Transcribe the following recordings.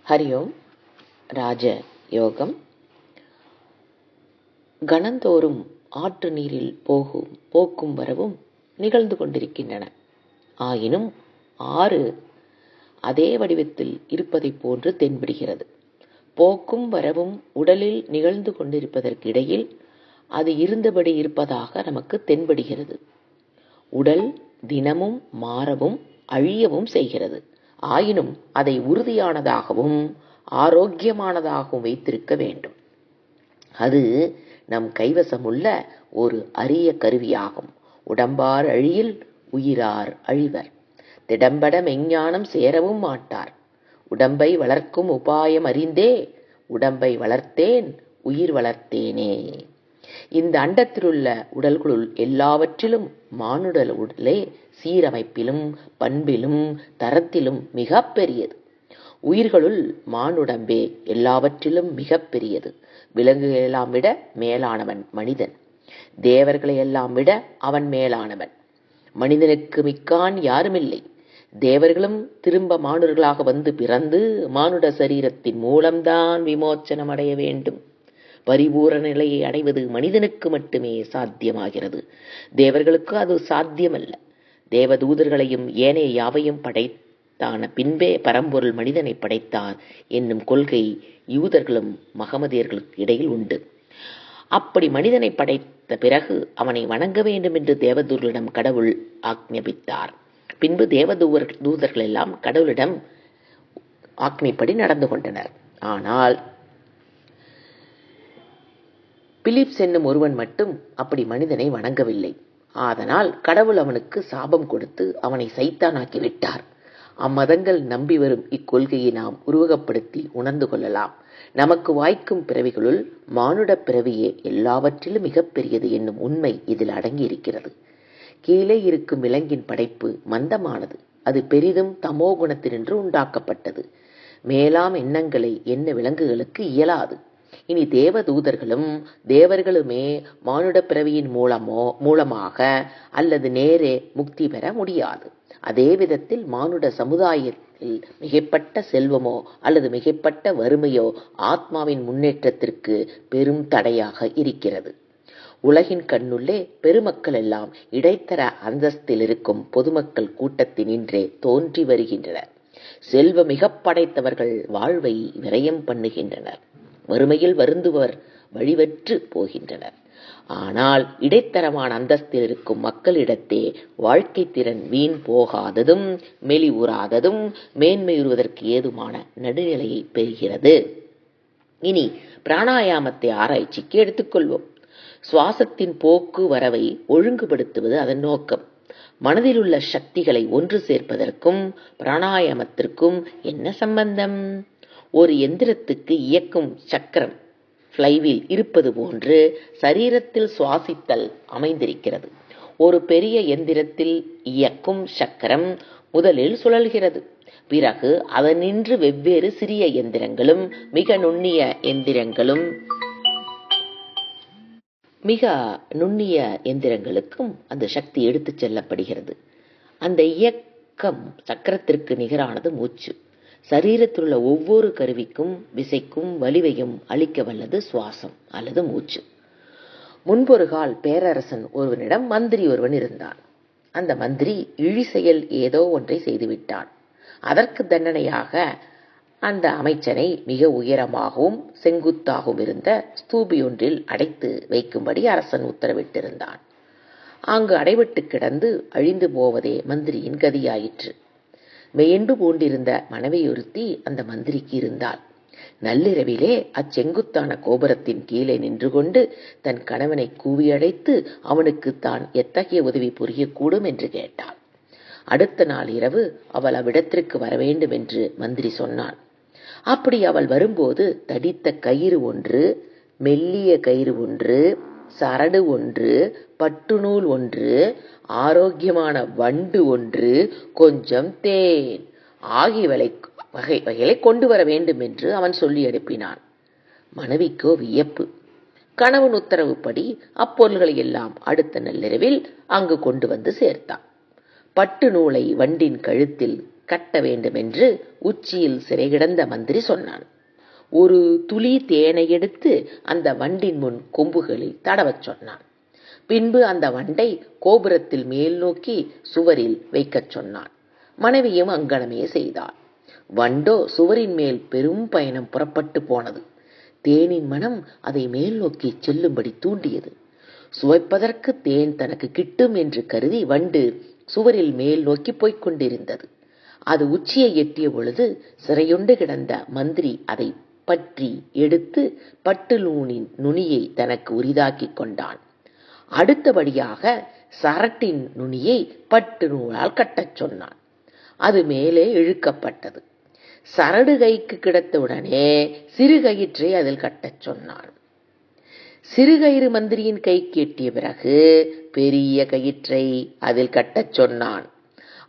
ஹரி ஓம். ராஜ யோகம். கணந்தோறும் ஆற்று நீரில் போக்கும் வரவும் நிகழ்ந்து கொண்டிருக்கின்றன. ஆயினும் ஆறு அதே வடிவத்தில் இருப்பதைப் போன்று தென்படுகிறது. போக்கும் வரவும் உடலில் நிகழ்ந்து கொண்டிருப்பதற்கிடையில் அது இருந்தபடி இருப்பதாக நமக்கு தென்படுகிறது. உடல் தினமும் மாறவும் அழியவும் செய்கிறது. ஆயினும் அதை உறுதியானதாகவும் ஆரோக்கியமானதாகவும் வைத்திருக்க வேண்டும். அது நம் கைவசமுள்ள ஒரு அரிய கருவியாகும். உடம்பார் அழியில் உயிரார் அழிவர். திடம்பட மெஞ்ஞானம் சேரவும் மாட்டார். உடம்பை வளர்க்கும் உபாயம் அறிந்தே உடம்பை வளர்த்தேன் உயிர் வளர்த்தேனே. இந்த அண்டத்திலுள்ள உடல்களுள் எல்லாவற்றிலும் மானுடல் உடலே சீரமைப்பிலும் பண்பிலும் தரத்திலும் மிக பெரியது. உயிர்களுள் மானுடம்பே எல்லாவற்றிலும் மிக பெரியது. விலங்குகளெல்லாம் விட மேலானவன் மனிதன். தேவர்களையெல்லாம் விட அவன் மேலானவன். மனிதனுக்கு மிக்கான் யாருமில்லை. தேவர்களும் திரும்ப மானுடர்களாக வந்து பிறந்து மானுட சரீரத்தின் மூலம்தான் விமோச்சனம் அடைய வேண்டும். பரிபூரண நிலையை அடைவது மனிதனுக்கு மட்டுமே சாத்தியமாகிறது. தேவர்களுக்கு அது சாத்தியமல்ல. தேவதூதர்களையும் ஏனைய யாவையும் படைத்தான பின்பே பரம்பொருள் மனிதனை படைத்தார் என்னும் கொள்கை யூதர்களும் மகமதியர்களுக்கு இடையில் உண்டு. அப்படி மனிதனை படைத்த பிறகு அவனை வணங்க வேண்டும் என்று தேவதூதர்களிடம் கடவுள் ஆக்ஞாபித்தார். பின்பு தூதர்கள் எல்லாம் கடவுளிடம் ஆக்ஞைப்படி நடந்து கொண்டனர். ஆனால் பிலிப்ஸ் என்னும் ஒருவன் மட்டும் அப்படி மனிதனை வணங்கவில்லை. ஆதனால் கடவுள் அவனுக்கு சாபம் கொடுத்து அவனை சைத்தானாக்கி விட்டார். அம்மதங்கள் நம்பி வரும் இக்கொள்கையை நாம் உருவகப்படுத்தி உணர்ந்து கொள்ளலாம். நமக்கு வாய்க்கும் பிறவிகளுள் மானுட பிறவியே எல்லாவற்றிலும் மிகப்பெரியது என்னும் உண்மை இதில் அடங்கி இருக்கிறது. கீழே இருக்கும் விலங்கின் படைப்பு மந்தமானது. அது பெரிதும் தமோ குணத்தினின்று உண்டாக்கப்பட்டது. மேலாம் எண்ணங்களை எண்ண விலங்குகளுக்கு இயலாது. இனி தேவதூதர்களும் தேவர்களுமே மானுட பிறவியின் மூலமாக அல்லது நேரே முக்தி பெற முடியாது. அதே விதத்தில் மானுட சமுதாயத்தில் மிகைப்பட்ட செல்வமோ அல்லது மிகைப்பட்ட வறுமையோ ஆத்மாவின் முன்னேற்றத்திற்கு பெரும் தடையாக இருக்கிறது. உலகின் கண்ணுள்ளே பெருமக்கள் எல்லாம் இடைத்தர அந்தஸ்தில் இருக்கும் பொதுமக்கள் கூட்டத்தினின்றே தோன்றி வருகின்றனர். செல்வ மிக படைத்தவர்கள் வாழ்வை விரயம் பண்ணுகின்றனர். வறுமையில் வருந்துவர் வழிவற்று போகின்றனர். ஆனால் இடைத்தரமான அந்தஸ்தில் இருக்கும் மக்களிடத்தே வாழ்க்கை திறன் வீண் போகாததும் மெலிவுறாததும் மேன்மையுறுவதற்கு ஏதுமான நடுநிலையை பெறுகிறது. இனி பிராணாயாமத்தை ஆராய்ச்சிக்கு எடுத்துக்கொள்வோம். சுவாசத்தின் போக்கு வரவை ஒழுங்குபடுத்துவது அதன் நோக்கம். மனதில் உள்ள சக்திகளை ஒன்று சேர்ப்பதற்கும் பிராணாயாமத்திற்கும் என்ன சம்பந்தம்? ஒரு எந்திரத்துக்கு இயக்கும் சக்கரம் ஃப்ளைவீல் இருப்பது போன்று சரீரத்தில் சுவாசித்தல் அமைந்திருக்கிறது. ஒரு பெரிய எந்திரத்தில் இயக்கும் சக்கரம் முதலில் சுழல்கிறது. பிறகு அதனின்று வெவ்வேறு சிறிய எந்திரங்களும் மிக நுண்ணிய எந்திரங்களுக்கும் அந்த சக்தி எடுத்துச் செல்லப்படுகிறது. அந்த இயக்கம் சக்கரத்திற்கு நிகரானது மூச்சு. சரீரத்தில் உள்ள ஒவ்வொரு கருவிக்கும் விசைக்கும் வலிவையும் அளிக்க வல்லது சுவாசம் அல்லது மூச்சு. முன்பொரு கால் பேரரசன் ஒருவனிடம் மந்திரி ஒருவன் இருந்தான். அந்த மந்திரி இழி செயல் ஏதோ ஒன்றை செய்துவிட்டான். அதற்கு தண்டனையாக அந்த அமைச்சனை மிக உயரமாகவும் செங்குத்தாகவும் இருந்த ஸ்தூபி ஒன்றில் அடைத்து வைக்கும்படி அரசன் உத்தரவிட்டிருந்தான். அங்கு அடைபட்டு கிடந்து அழிந்து போவதே மந்திரியின் கதியாயிற்று. மெயன்பு பூண்டிருந்த மனைவியொருத்தி அந்த மந்திரிக்கு இருந்தாள். நள்ளிரவிலே அச்செங்குத்தான கோபுரத்தின் கீழே நின்று கொண்டு தன் கணவனை கூவியடைத்து அவனுக்கு தான் எத்தகைய உதவி புரியக்கூடும் என்று கேட்டாள். அடுத்த நாள் இரவு அவள் அவ்விடத்திற்கு வரவேண்டும் என்று மந்திரி சொன்னான். அப்படி அவள் வரும்போது தடித்த கயிறு ஒன்று, மெல்லிய கயிறு ஒன்று, சரடு ஒன்று, பட்டுநூல் ஒன்று, ஆரோக்கியமான வண்டு ஒன்று, கொஞ்சம் தேன் ஆகிய வகைகளை கொண்டு வர வேண்டும் என்று அவன் சொல்லி அனுப்பினான். மனைவிக்கோ வியப்பு. கணவன் உத்தரவுப்படி அப்பொருள்களை எல்லாம் அடுத்த நள்ளிரவில் அங்கு கொண்டு வந்து சேர்த்தான். பட்டு நூலை வண்டின் கழுத்தில் கட்ட வேண்டும் என்று உச்சியில் சிறை கிடந்த மந்திரி சொன்னான். ஒரு துளி தேனை எடுத்து அந்த வண்டின் முன் கொம்புகளில் தடவச் சொன்னான். பின்பு அந்த வண்டை கோபுரத்தில் மேல் நோக்கி சுவரில் வைக்கச் சொன்னான். மனைவியும் அங்கனமே செய்தாள். வண்டோ சுவரின் மேல் பெரும் பயணம் புறப்பட்டு போனது. தேனின் மனம் அதை மேல் நோக்கி செல்லும்படி தூண்டியது. சுவைப்பதற்கு தேன் தனக்கு கிட்டும் என்று கருதி வண்டு சுவரில் மேல் நோக்கி போய்க் கொண்டிருந்தது. அது உச்சியை எட்டிய பொழுது சிறையுண்டு கிடந்த மந்திரி அதை பற்றி எடுத்து பட்டு நூலின் நுனியை தனக்கு உரிதாக்கிக் கொண்டான். அடுத்தபடியாக சரட்டின் நுனியை பட்டு நூலால் கட்டச் சொன்னான். அது மேலே இழுக்கப்பட்டது. சரடு கைக்கு கிடைத்தவுடனே சிறுகயிற்றை அதில் கட்டச் சொன்னான். சிறுகயிறு மந்திரியின் கைக்கு எட்டிய பிறகு பெரிய கயிற்றை அதில் கட்டச் சொன்னான்.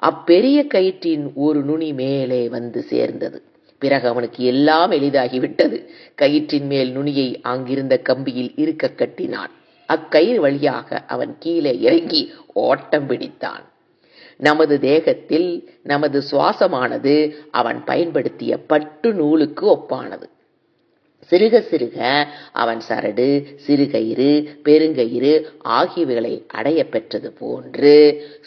அப்பெரிய கயிற்றின் ஒரு நுனி மேலே வந்து சேர்ந்தது. பிறகு அவனுக்கு எல்லாம் எளிதாகிவிட்டது. கயிற்றின் மேல் நுனியை அங்கிருந்த கம்பியில் இருக்க கட்டினான். அக்கயிறு வழியாக அவன் கீழே இறங்கி ஓட்டம் பிடித்தான். நமது தேகத்தில் நமது சுவாசமானது அவன் பயன்படுத்திய பட்டு நூலுக்கு ஒப்பானது. சிறுக சிறுக அவன் சரடு, சிறுகயிறு, பெருங்கயிறு ஆகியவைகளை அடைய பெற்றது போன்று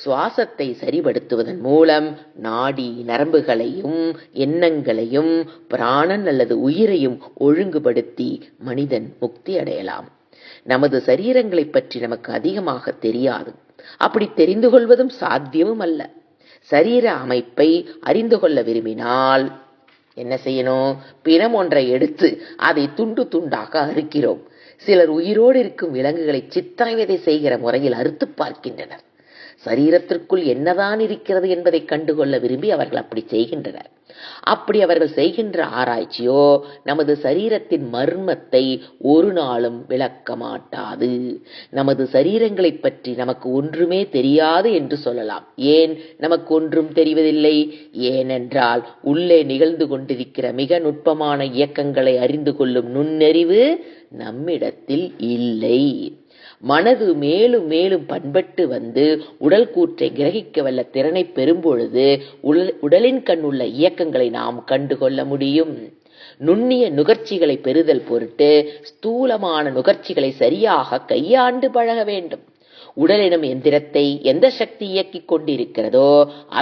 சுவாசத்தை சரிபடுத்துவதன் மூலம் நாடி நரம்புகளையும் எண்ணங்களையும் பிராணன் அல்லது உயிரையும் ஒழுங்குபடுத்தி மனிதன் முக்தி அடையலாம். நமது சரீரங்களை பற்றி நமக்கு அதிகமாக தெரியாது. அப்படி தெரிந்து கொள்வதும் சாத்தியமும் அல்ல. சரீர அமைப்பை அறிந்து கொள்ள விரும்பினால் என்ன செய்யணும்? பிணம் ஒன்றை எடுத்து அதை துண்டு துண்டாக அறுக்கிறோம். சிலர் உயிரோடு இருக்கும் விலங்குகளை சித்திரவதை செய்கிற முறையில் அறுத்து பார்க்கின்றனர். சரீரத்திற்குள் என்னதான் இருக்கிறது என்பதை கண்டுகொள்ள விரும்பி அவர்கள் அப்படி செய்கின்றனர். அப்படி அவர்கள் செய்கின்ற ஆராய்ச்சியோ நமது சரீரத்தின் மர்மத்தை ஒரு நாளும் விளக்க மாட்டாது. நமது சரீரங்களை பற்றி நமக்கு ஒன்றுமே தெரியாது என்று சொல்லலாம். ஏன் நமக்கு ஒன்றும் தெரிவதில்லை? ஏனென்றால் உள்ளே நிகழ்ந்து கொண்டிருக்கிற மிக நுட்பமான இயக்கங்களை அறிந்து கொள்ளும் நுண்ணறிவு நம்மிடத்தில் இல்லை. மனது மேலும் மேலும் பண்பட்டு வந்து உடல் கூற்றை கிரகிக்க வல்ல திறனை பெறும்பொழுது உடலின் கண் உள்ள இயக்கங்களை நாம் கண்டுகொள்ள முடியும். நுண்ணிய நுகர்ச்சிகளை பெறுதல் பொருட்டு ஸ்தூலமான நுகர்ச்சிகளை சரியாக கையாண்டு பழக வேண்டும். உடல் எனும் எந்திரத்தை எந்த சக்தி இயக்கிக் கொண்டிருக்கிறதோ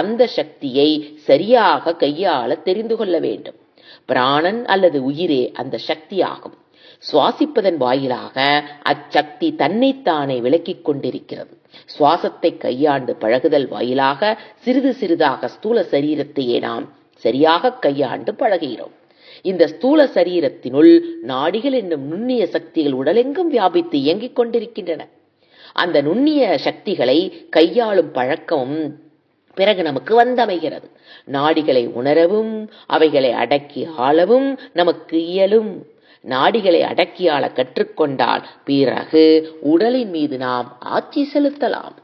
அந்த சக்தியை சரியாக கையாள தெரிந்து கொள்ள வேண்டும். பிராணன் அல்லது உயிரே அந்த சக்தியாகும். சுவாசிப்பதன் வாயிலாக அச்சக்தி தன்னைத்தானே விளக்கிக் கொண்டிருக்கிறது. சுவாசத்தை கையாண்டு பழகுதல் வாயிலாக சிறிது சிறிதாக ஸ்தூல சரீரத்தையே நாம் சரியாக கையாண்டு பழகுகிறோம். இந்த ஸ்தூல சரீரத்தினுள் நாடிகள் என்னும் நுண்ணிய சக்திகள் உடலெங்கும் வியாபித்து இயங்கிக் கொண்டிருக்கின்றன. அந்த நுண்ணிய சக்திகளை கையாளும் பழக்கமும் பிறகு நமக்கு வந்தமைகிறது. நாடிகளை உணரவும் அவைகளை அடக்கி ஆளவும் நமக்கு இயலும். நாடிகளை அடக்கியாள கற்றுக்கொண்டால் பிறகு உடலின் மீது நாம் ஆட்சி செலுத்தலாம்.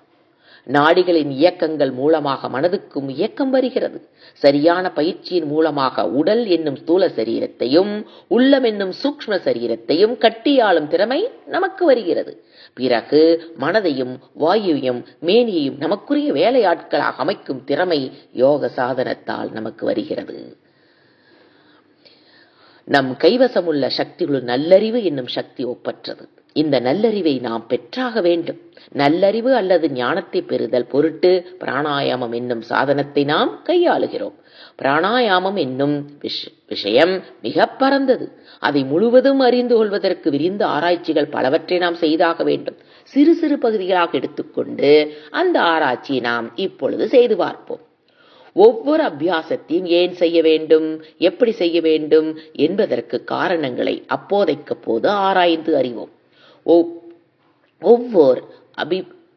நாடிகளின் இயக்கங்கள் மூலமாக மனதுக்கும் இயக்கம் வருகிறது. சரியான பயிற்சியின் மூலமாக உடல் என்னும் ஸ்தூல சரீரத்தையும் உள்ளம் என்னும் சூக்ஷ்ம சரீரத்தையும் கட்டியாளும் திறமை நமக்கு வருகிறது. பிறகு மனதையும் வாயுவையும் மேனியையும் நமக்குரிய வேலையாட்களாக அமைக்கும் திறமை யோக சாதனத்தால் நமக்கு வருகிறது. நம் கைவசமுள்ள சக்திகளுள் நல்லறிவு என்னும் சக்தி ஒப்பற்றது. இந்த நல்லறிவை நாம் பெற்றாக வேண்டும். நல்லறிவு அல்லது ஞானத்தை பெறுதல் பொருட்டு பிராணாயாமம் என்னும் சாதனத்தை நாம் கையாளுகிறோம். பிராணாயாமம் என்னும் விஷயம் மிக பரந்தது. அதை முழுவதும் அறிந்து கொள்வதற்கு விரிந்த ஆராய்ச்சிகள் பலவற்றை நாம் செய்தாக வேண்டும். சிறு சிறு பகுதிகளாக எடுத்துக்கொண்டு அந்த ஆராய்ச்சியை நாம் இப்பொழுது செய்து பார்ப்போம். ஒவ்வொரு அபியாசத்தையும் ஏன் செய்ய வேண்டும், எப்படி செய்ய வேண்டும் என்பதற்கு காரணங்களை அப்போதைக்கப்போது ஆராய்ந்து அறிவோம். ஒவ்வொரு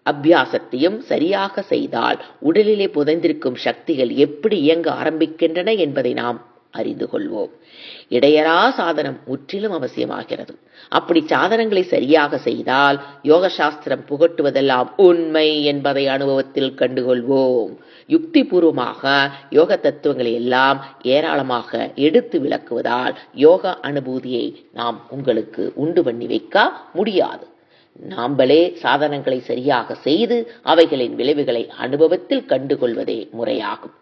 அபியாசத்தையும் சரியாக செய்தால் உடலிலே புதைந்திருக்கும் சக்திகள் எப்படி இயங்க ஆரம்பிக்கின்றன என்பதை நாம் அறிந்து கொள்வோம். இடையறா சாதனம் முற்றிலும் அவசியமாகிறது. அப்படி சாதனங்களை சரியாக செய்தால் யோக சாஸ்திரம் புகட்டுவதெல்லாம் உண்மை என்பதை அனுபவத்தில் கண்டுகொள்வோம். யுக்தி பூர்வமாக யோக தத்துவங்களை எல்லாம் ஏராளமாக எடுத்து விளக்குவதால் யோக அனுபூதியை நாம் உங்களுக்கு உண்டு பண்ணி வைக்க முடியாது. நாம்பளே சாதனங்களை சரியாக செய்து அவைகளின் விளைவுகளை அனுபவத்தில் கண்டுகொள்வதே முறையாகும்.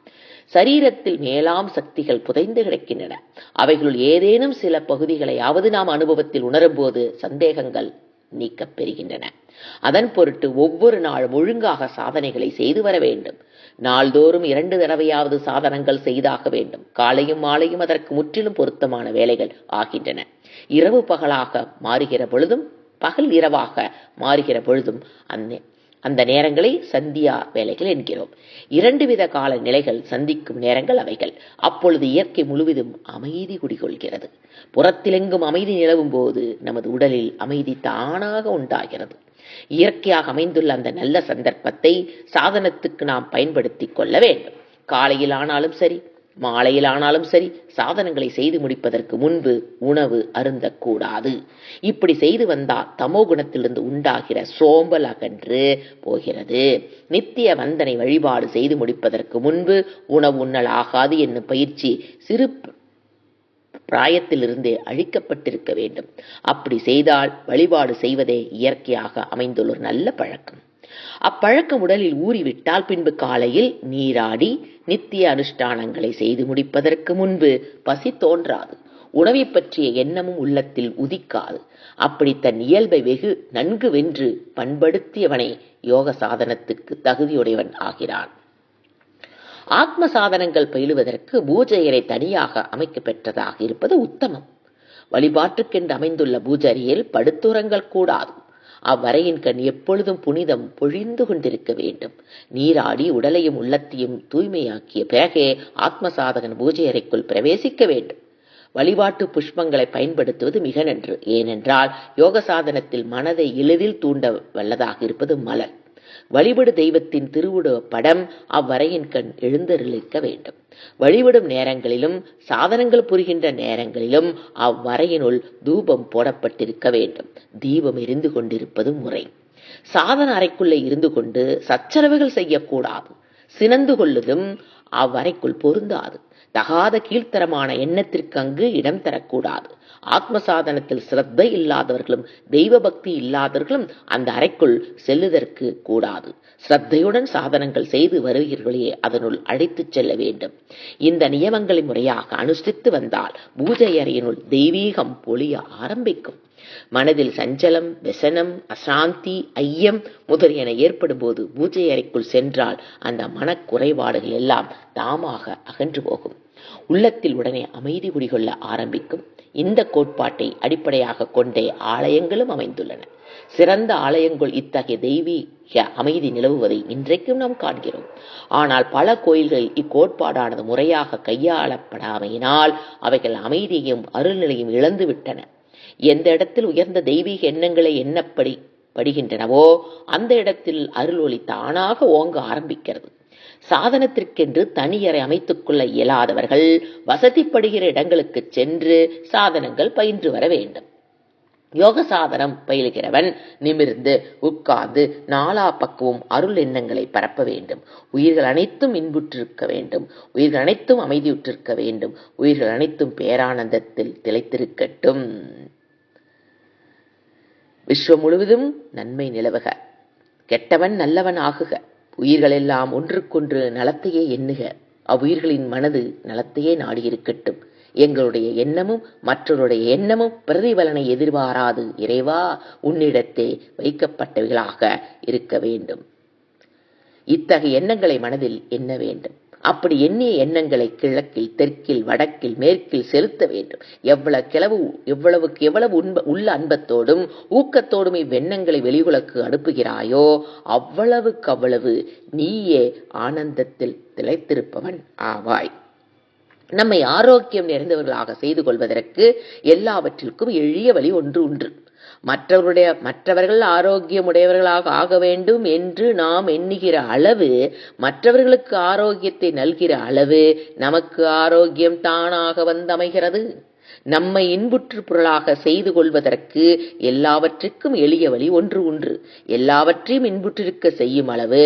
சரீரத்தில் மேலாம் சக்திகள் புதைந்து கிடக்கின்றன. அவைகளுள் ஏதேனும் சில பகுதிகளையாவது நாம் அனுபவத்தில் உணரும்போது சந்தேகங்கள் நீக்கப் பெறுகின்றன. அதன் பொருட்டு ஒவ்வொரு நாளும் ஒழுங்காக சாதனைகளை செய்து வர வேண்டும். நாள்தோறும் 2 தடவையாவது சாதனங்கள் செய்தாக வேண்டும். காலையும் மாலையும் அதற்கு முற்றிலும் பொருத்தமான வேலைகள் ஆகின்றன. இரவு பகலாக மாறுகிற பொழுதும் பகல் இரவாக மாறுகிற பொழுதும் அந்த நேரங்களை சந்தியா வேலைகள் என்கிறோம். 2 வித கால நிலைகள் சந்திக்கும் நேரங்கள் அவைகள். அப்பொழுது இயற்கை முழுவதும் அமைதி குடிகொள்கிறது. புறத்திலெங்கும் அமைதி நிலவும் போது நமது உடலில் அமைதி தானாக உண்டாகிறது. இயற்கையாக அமைந்துள்ள அந்த நல்ல சந்தர்ப்பத்தை சாதனத்துக்கு நாம் பயன்படுத்திக் கொள்ள வேண்டும். காலையில் ஆனாலும் சரி, மாலையில் ஆனாலும் சரி, சாதனங்களை செய்து முடிப்பதற்கு முன்பு உணவு அருந்தக்கூடாது. இப்படி செய்து வந்தால் தமோ குணத்திலிருந்து உண்டாகிற சோம்பல் அகன்று போகிறது. நித்திய வந்தனை வழிபாடு செய்து முடிப்பதற்கு முன்பு உணவு உண்ணல் ஆகாது என்னும் பயிற்சி சிறு பிராயத்திலிருந்தே அழிக்கப்பட்டிருக்க வேண்டும். அப்படி செய்தால் வழிபாடு செய்வதே இயற்கையாக அமைந்துள்ள ஒரு நல்ல பழக்கம். அப்பழக்கம் உடலில் ஊறிவிட்டால் பின்பு காலையில் நீராடி நித்திய அனுஷ்டானங்களை செய்து முடிப்பதற்கு முன்பு பசி தோன்றாது. உணவை பற்றிய எண்ணமும் உள்ளத்தில் உதிக்காது. அப்படி தன் இயல்பை வெகு நன்கு வென்று பண்படுத்தியவனே யோக சாதனத்துக்கு தகுதியுடையவன் ஆகிறான். ஆத்ம சாதனங்கள் பயிலுவதற்கு பூஜையறை தனியாக அமைக்க பெற்றதாக இருப்பது உத்தமம். வழிபாட்டுக்கென்று அமைந்துள்ள பூஜையில் படுத்துறங்கள் கூடாது. அவ்வறையின் கண் எப்பொழுதும் புனிதம் பொழிந்து கொண்டிருக்க வேண்டும். நீராடி உடலையும் உள்ளத்தையும் தூய்மையாக்கிய பிறகே ஆத்ம சாதகன் பூஜை அறைக்குள் பிரவேசிக்க வேண்டும். வழிபாட்டு புஷ்பங்களை பயன்படுத்துவது மிக நன்று. ஏனென்றால் யோக சாதனத்தில் மனதை எளிதில் தூண்ட வல்லதாக இருப்பது மலர். வழிபடு தெய்வத்தின் திருவுட படம் அவ்வறையின் கண் எழுந்தருளிக்க வேண்டும். வழிபடும் நேரங்களிலும் சாதனங்கள் புரிகின்ற நேரங்களிலும் அவ்வறையினுள் தூபம் போடப்பட்டிருக்க வேண்டும். தீபம் எரிந்து கொண்டிருப்பது முறை. சாதன அறைக்குள்ளே இருந்து கொண்டு சச்சரவுகள் செய்யக்கூடாது. சினந்து கொள்ளுதும் அவ்வறைக்குள் பொருந்தாது. தகாத கீழ்த்தரமான எண்ணத்திற்கு அங்கு இடம் தரக்கூடாது. ஆத்ம சாதனத்தில் சிரத்தை இல்லாதவர்களும் தெய்வ பக்தி இல்லாதவர்களும் அந்த அறைக்குள் செல்லுதற்கு கூடாது. சிரத்தையுடன் சாதனங்கள் செய்து வருகிறவர்களே அதனுள் அழைத்துச் செல்ல வேண்டும். இந்த நியமங்களை முறையாக அனுஷ்டித்து வந்தால் பூஜை அறையினுள் தெய்வீகம் பொழிய ஆரம்பிக்கும். மனதில் சஞ்சலம், व्यसனம், அசாந்தி, ஐயம் முதலியன ஏற்படும் போது பூஜை அறைக்குள் சென்றால் அந்த மனக்குறைபாடுகள் எல்லாம் தாமாக அகன்று போகும். உள்ளத்தில் உடனே அமைதி குடிகொள்ள ஆரம்பிக்கும். இந்த கோட்பாட்டை அடிப்படையாக கொண்டே ஆலயங்களும் அமைந்துள்ளன. சிறந்த ஆலயங்கள் இத்தகைய தெய்வீக அமைதி நிலவுவதை இன்றைக்கும் நாம் காண்கிறோம். ஆனால் பல கோயில்களில் இக்கோட்பாடானது முறையாக கையாளப்படாமையினால் அவைகள் அமைதியையும் அருள்நிலையும் இழந்துவிட்டன. எந்த இடத்தில் உயர்ந்த தெய்வீக எண்ணங்களை எண்ணப்படுகின்றனவோ அந்த இடத்தில் அருள் ஒளி தானாக ஓங்க ஆரம்பிக்கிறது. சாதனத்திற்கென்று தனியறை அமைத்துக் கொள்ள இயலாதவர்கள் வசதிப்படுகிற இடங்களுக்கு சென்று சாதனங்கள் பயின்று வர வேண்டும். யோக சாதனம் பயிலுகிறவன் நிமிர்ந்து உட்கார்ந்து நாலா பக்கமும் அருள் எண்ணங்களை பரப்ப வேண்டும். உயிர்கள் அனைத்தும் இன்புற்றிருக்க வேண்டும். உயிர்கள் அனைத்தும் அமைதியுற்றிருக்க வேண்டும். உயிர்கள் அனைத்தும் பேரானந்தத்தில் திளைத்திருக்கட்டும். விஸ்வம் முழுவதும் நன்மை நிலவுக. கெட்டவன் நல்லவன் ஆகுக. உயிர்கள் எல்லாம் ஒன்றுக்கொன்று நலத்தையே எண்ணுக. அவ்வுயிர்களின் மனது நலத்தையே நாடியிருக்கட்டும். எங்களுடைய எண்ணமும் மற்றவருடைய எண்ணமும் பிரதிபலனை எதிர்பாராது இறைவா உன்னிடத்தே வைக்கப்பட்டவைகளாக இருக்க வேண்டும். இத்தகைய எண்ணங்களை மனதில் எண்ண வேண்டும். அப்படி எண்ணிய எண்ணங்களை கிழக்கில், தெற்கில், வடக்கில், மேற்கில் செலுத்த வேண்டும். எவ்வளவுக்கு எவ்வளவு உள்ள அன்பத்தோடும் ஊக்கத்தோடும் இவ்வெண்ணங்களை வெளியுலக்கு அனுப்புகிறாயோ அவ்வளவுக்கு அவ்வளவு நீயே ஆனந்தத்தில் திளைத்திருப்பவன் ஆவாய். நம்மை ஆரோக்கியம் நிறைந்தவர்களாக செய்து கொள்வதற்கு எல்லாவற்றிற்கும் எளிய வழி ஒன்று. மற்றவர்கள் ஆரோக்கியமுடையவர்களாக ஆக வேண்டும் என்று நாம் எண்ணுகிற அளவு, மற்றவர்களுக்கு ஆரோக்கியத்தை நல்கிற அளவு நமக்கு ஆரோக்கியம் தானாக வந்தமைகிறது. நம்மை இன்புற்று பொருளாக செய்து கொள்வதற்கு எல்லாவற்றுக்கும் எளிய வழி ஒன்று. எல்லாவற்றையும் இன்புற்றிருக்க செய்யும் அளவு,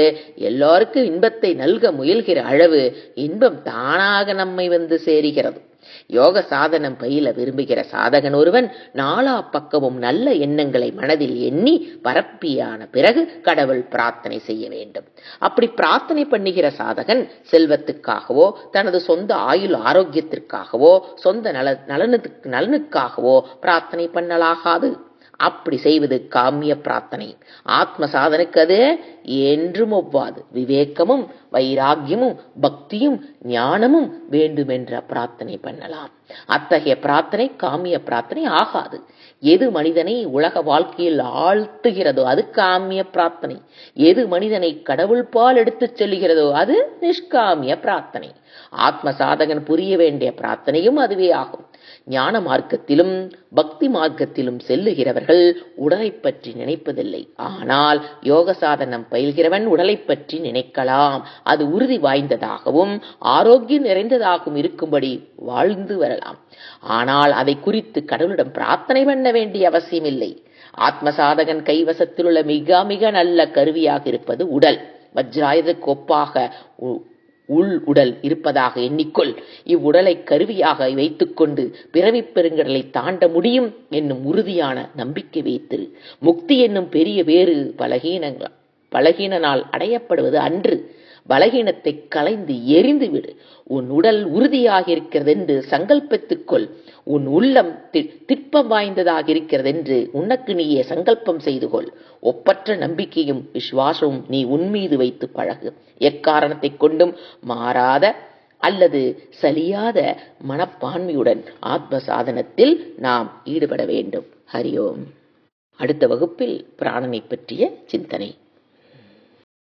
எல்லாருக்கும் இன்பத்தை நல்க முயல்கிற அளவு இன்பம் தானாக நம்மை வந்து சேருகிறது. யோக சாதனம் பயில விரும்புகிற சாதகன் ஒருவன் நாலா பக்கமும் நல்ல எண்ணங்களை மனதில் எண்ணி பரப்பியான பிறகு கடவுள் பிரார்த்தனை செய்ய வேண்டும். அப்படி பிரார்த்தனை பண்ணுகிற சாதகன் செல்வத்துக்காகவோ தனது சொந்த ஆயுள் ஆரோக்கியத்திற்காகவோ சொந்த நலனுக்காகவோ பிரார்த்தனை பண்ணலாகாது. அப்படி செய்வது காமிய பிரார்த்தனை. ஆத்ம சாதனுக்கு அது என்றும் ஒவ்வாது. விவேகமும் வைராகியமும் பக்தியும் ஞானமும் வேண்டுமென்ற பிரார்த்தனை பண்ணலாம். அத்தகைய பிரார்த்தனை காமிய பிரார்த்தனை ஆகாது. எது மனிதனை உலக வாழ்க்கையில் ஆழ்த்துகிறதோ அது காமிய பிரார்த்தனை. எது மனிதனை கடவுள் பால் எடுத்துச் செல்லுகிறதோ அது நிஷ்காமிய பிரார்த்தனை. ஆத்ம சாதகன் புரிய வேண்டிய பிரார்த்தனையும் அதுவே ஆகும். ஞான மார்க்கத்திலும் பக்தி மார்க்கத்திலும் செல்லுகிறவர்கள் உடலை பற்றி நினைப்பதில்லை. ஆனால் யோக சாதனம் பயில்கிறவன் உடலை பற்றி நினைக்கலாம். அது உறுதி வாய்ந்ததாகவும் ஆரோக்கியம் நிறைந்ததாகவும் இருக்கும்படி வாழ்ந்து வரலாம். ஆனால் அதை குறித்து கடவுளிடம் பிரார்த்தனை பண்ண வேண்டிய அவசியம் இல்லை. ஆத்ம சாதகன் கைவசத்தில் உள்ள மிக மிக நல்ல கருவியாக இருப்பது உடல். வஜ்ராயுதத்துக்கு ஒப்பாக உள் உடல் இருப்பதாக எண்ணிக்கொள். இவ்வுடலை கருவியாக வைத்துக்கொண்டு பிறவி பெருங்கடலை தாண்ட முடியும் என்னும் உறுதியான நம்பிக்கை வைத்திரு. முக்தி என்னும் பெரிய வேறு பலகீனால் அடையப்படுவது அன்று. பலகீனத்தை களைந்து எரிந்து விடு. உன் உடல் உறுதியாக இருக்கிறது என்று சங்கல்பித்துக்கொள். உன் உள்ளம் திட்பம் வாய்ந்ததாக இருக்கிறது என்று உனக்கு நீயே சங்கல்பம் செய்து கொள். ஒப்பற்ற நம்பிக்கையும் விசுவாசமும் நீ உன்மீது வைத்து பழகு. எக்காரணத்தை கொண்டும் மாறாத அல்லது சலியாத மனப்பான்மையுடன் ஆத்ம சாதனத்தில் நாம் ஈடுபட வேண்டும். ஹரி ஓம். அடுத்த வகுப்பில் பிராணனை பற்றிய சிந்தனை.